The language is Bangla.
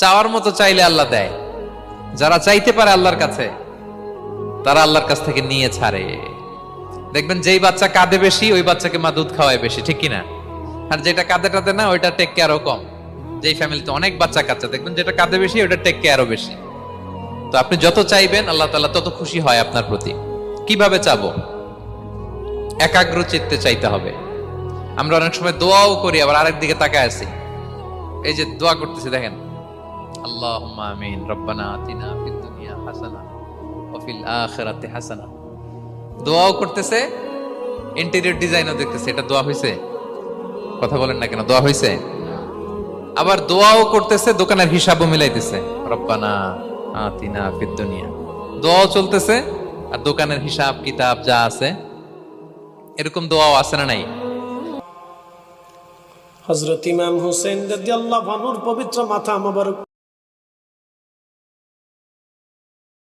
চাওয়ার মতো চাইলে আল্লাহ দেয়। যারা চাইতে পারে আল্লাহর কাছে, তারা আল্লাহর কাছ থেকে নিয়ে ছাড়ে। দেখবেন যেই বাচ্চা কাঁদে বেশি, ওই বাচ্চাকে মা দুধ খাওয়ায় বেশি, ঠিক কিনা? আর যেটা কাঁদে টাদে না, ওইটা টেক কেয়ারও কম। যেই ফ্যামিলিতে অনেক বাচ্চা কাচ্চা, দেখবেন যেটা কাঁদে বেশি, ওইটা টেক কেয়ারও বেশি। তো আপনি যত চাইবেন, আল্লাহ তাআলা তত খুশি হয় আপনার প্রতি। কিভাবে চাবো? একাগ্র চিত্তে চাইতে হবে। আমরা অনেক সময় দোয়াও করি, আবার আরেক দিকে তাকায় আছি। এই যে দোয়া করতেছি, দেখেন, আল্লাহুম্মা আমিন, রব্বানা আতিনা ফিদ দুনিয়া হাসানা ওয়া ফিল আখিরাতি হাসানা। দোয়াও করতেছে, ইন্টেরিয়র ডিজাইনও দেখতেছে। এটা দোয়া হইছে? কথা বলেন না কেন, দোয়া হইছে? আবার দোয়াও করতেছে, দোকানের হিসাবও মিলাইতেছে, রব্বানা আতিনা ফিদ দুনিয়া। দোয়াও চলতেছে, আর দোকানের হিসাব কিতাব যা আছে, এরকম দোয়াও আছে না নাই? হযরত ইমাম হুসাইন রাদিয়াল্লাহু আনহুর পবিত্র মাথা মোবারক